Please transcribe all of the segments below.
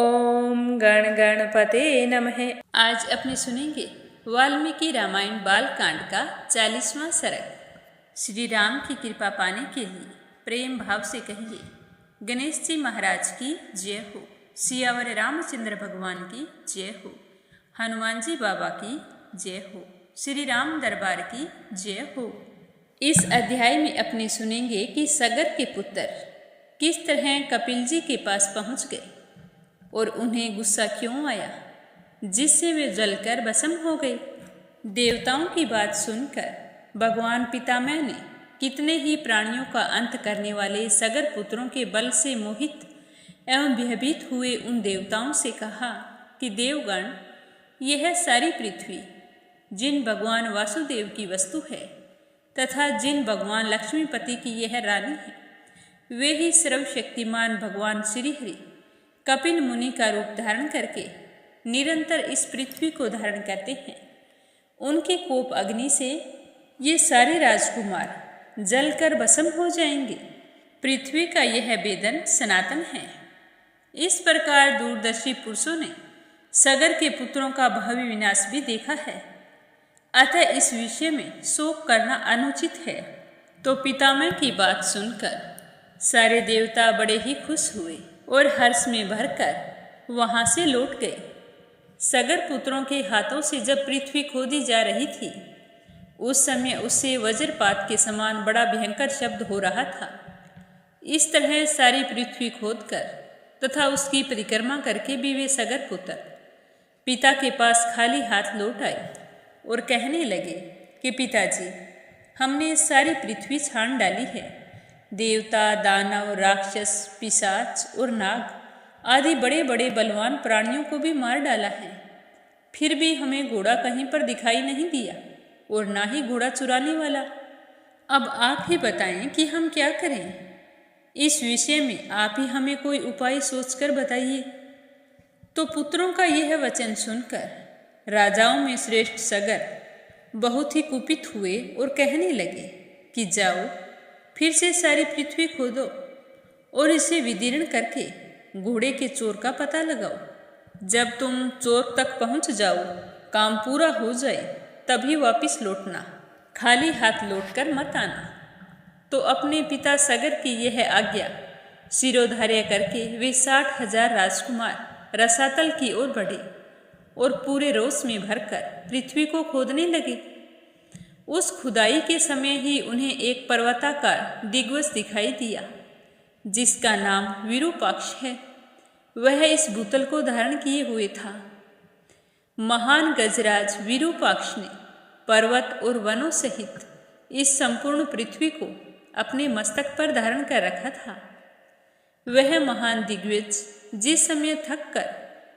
ओम गण गणपते नमः। आज अपने सुनेंगे वाल्मीकि रामायण बालकांड का 40वां सर्ग। श्री राम की कृपा पाने के लिए प्रेम भाव से कहिए, गणेश जी महाराज की जय हो, सियावर रामचंद्र भगवान की जय हो, हनुमान जी बाबा की जय हो, श्री राम दरबार की जय हो। इस अध्याय में अपने सुनेंगे कि सगर के पुत्र किस तरह कपिल जी के पास पहुंच गए और उन्हें गुस्सा क्यों आया, जिससे वे जलकर भस्म हो गए। देवताओं की बात सुनकर भगवान पितामह ने कितने ही प्राणियों का अंत करने वाले सगर पुत्रों के बल से मोहित एवं भयभीत हुए उन देवताओं से कहा कि देवगण, यह सारी पृथ्वी जिन भगवान वासुदेव की वस्तु है तथा जिन भगवान लक्ष्मीपति की यह रानी है, वे ही सर्वशक्तिमान भगवान श्रीहरि कपिल मुनि का रूप धारण करके निरंतर इस पृथ्वी को धारण करते हैं। उनके कोप अग्नि से ये सारे राजकुमार जलकर भस्म हो जाएंगे। पृथ्वी का यह वेदन सनातन है। इस प्रकार दूरदर्शी पुरुषों ने सगर के पुत्रों का भावी विनाश भी देखा है, अतः इस विषय में शोक करना अनुचित है। तो पितामह की बात सुनकर सारे देवता बड़े ही खुश हुए और हर्ष में भरकर वहां से लौट गए। सगर पुत्रों के हाथों से जब पृथ्वी खोदी जा रही थी, उस समय उससे वज्रपात के समान बड़ा भयंकर शब्द हो रहा था। इस तरह सारी पृथ्वी खोदकर तथा उसकी परिक्रमा करके भी वे सगर पुत्र पिता के पास खाली हाथ लौट आए और कहने लगे कि पिताजी, हमने सारी पृथ्वी छान डाली है। देवता, दानव, राक्षस, पिशाच और नाग आदि बड़े बड़े बलवान प्राणियों को भी मार डाला है, फिर भी हमें घोड़ा कहीं पर दिखाई नहीं दिया और ना ही घोड़ा चुराने वाला। अब आप ही बताएं कि हम क्या करें। इस विषय में आप ही हमें कोई उपाय सोचकर बताइए। तो पुत्रों का यह वचन सुनकर राजाओं में श्रेष्ठ सगर बहुत ही कुपित हुए और कहने लगे कि जाओ, फिर से सारी पृथ्वी खोदो और इसे विदीर्ण करके घोड़े के चोर का पता लगाओ। जब तुम चोर तक पहुंच जाओ, काम पूरा हो जाए, तभी वापस लौटना, खाली हाथ लौटकर मत आना। तो अपने पिता सगर की यह आज्ञा शिरोधार्य करके वे 60,000 राजकुमार रसातल की ओर बढ़े और पूरे रोष में भरकर पृथ्वी को खोदने लगे। उस खुदाई के समय ही उन्हें एक पर्वताकार दिग्वस दिखाई दिया, जिसका नाम विरूपाक्ष है। वह इस भूतल को धारण किए हुए था। महान गजराज विरूपाक्ष ने पर्वत और वनों सहित इस संपूर्ण पृथ्वी को अपने मस्तक पर धारण कर रखा था। वह महान दिग्वज जिस समय थक कर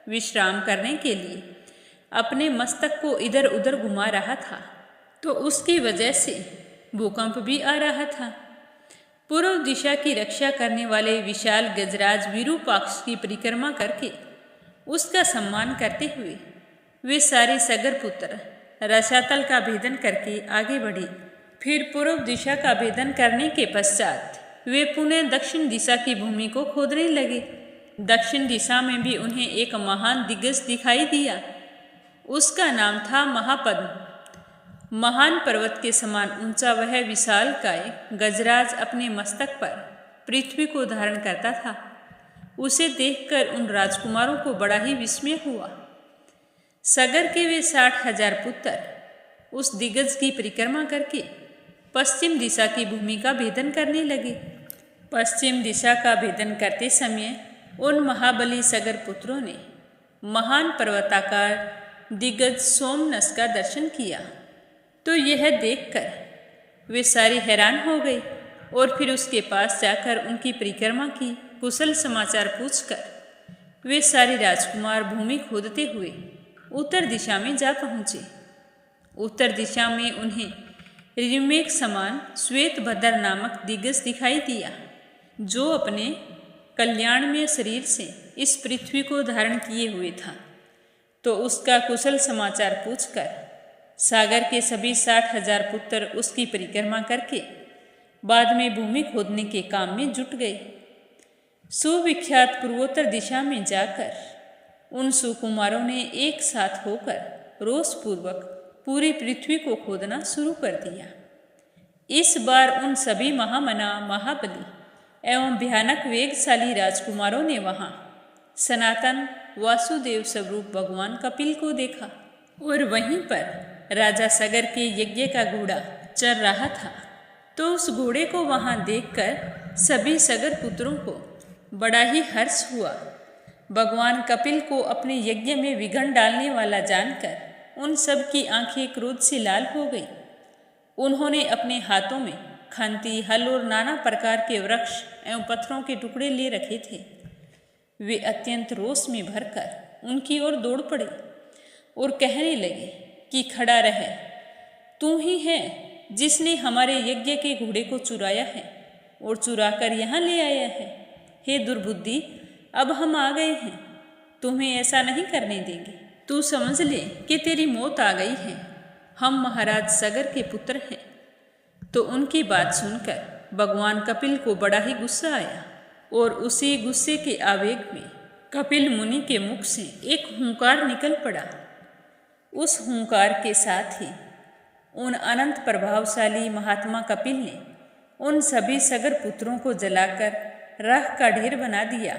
विश्राम करने के लिए अपने मस्तक को इधर उधर घुमा रहा था, तो उसकी वजह से भूकंप भी आ रहा था। पूर्व दिशा की रक्षा करने वाले विशाल गजराज विरूपाक्ष की परिक्रमा करके उसका सम्मान करते हुए वे सारे सगर पुत्र रसातल का भेदन करके आगे बढ़े। फिर पूर्व दिशा का भेदन करने के पश्चात वे पुनः दक्षिण दिशा की भूमि को खोदने लगे। दक्षिण दिशा में भी उन्हें एक महान दिग्गज दिखाई दिया। उसका नाम था महापद्म। महान पर्वत के समान ऊंचा वह विशालकाय गजराज अपने मस्तक पर पृथ्वी को धारण करता था। उसे देखकर उन राजकुमारों को बड़ा ही विस्मय हुआ। सगर के वे 60,000 पुत्र उस दिग्गज की परिक्रमा करके पश्चिम दिशा की भूमि का भेदन करने लगे। पश्चिम दिशा का भेदन करते समय उन महाबली सगर पुत्रों ने महान पर्वताकार दिग्गज सोमनस का दर्शन किया। तो यह देखकर वे सारे हैरान हो गए और फिर उसके पास जाकर उनकी परिक्रमा की कुशल समाचार पूछकर वे सारे राजकुमार भूमि खोदते हुए उत्तर दिशा में जा पहुँचे। उत्तर दिशा में उन्हें ऋमेक समान श्वेतभद्र नामक दिग्गज दिखाई दिया, जो अपने कल्याणमय शरीर से इस पृथ्वी को धारण किए हुए था। तो उसका कुशल समाचार पूछकर सागर के सभी 60,000 पुत्र उसकी परिक्रमा करके बाद में भूमि खोदने के काम में जुट गए। सुविख्यात पूर्वोत्तर दिशा में जाकर उन सुकुमारों ने एक साथ होकर रोषपूर्वक पूरी पृथ्वी को खोदना शुरू कर दिया। इस बार उन सभी महामना, महाबली एवं भयानक वेगशाली राजकुमारों ने वहाँ सनातन वासुदेव स्वरूप भगवान कपिल को देखा और वहीं पर राजा सगर के यज्ञ का घोड़ा चल रहा था। तो उस घोड़े को वहाँ देखकर सभी सगर पुत्रों को बड़ा ही हर्ष हुआ। भगवान कपिल को अपने यज्ञ में विघ्न डालने वाला जानकर उन सब की आंखें क्रोध से लाल हो गई। उन्होंने अपने हाथों में खंती, हल और नाना प्रकार के वृक्ष एवं पत्थरों के टुकड़े ले रखे थे। वे अत्यंत रोष में भरकर उनकी ओर दौड़ पड़े और कहने लगे कि खड़ा रह, तू ही है जिसने हमारे यज्ञ के घोड़े को चुराया है और चुराकर यहाँ ले आया है। हे दुर्बुद्धि, अब हम आ गए हैं, तुम्हें ऐसा नहीं करने देंगे। तू समझ ले कि तेरी मौत आ गई है। हम महाराज सगर के पुत्र हैं। तो उनकी बात सुनकर भगवान कपिल को बड़ा ही गुस्सा आया और उसी गुस्से के आवेग में कपिल मुनि के मुख से एक हुंकार निकल पड़ा। उस हुंकार के साथ ही उन अनंत प्रभावशाली महात्मा कपिल ने उन सभी सगर पुत्रों को जलाकर राख का ढेर बना दिया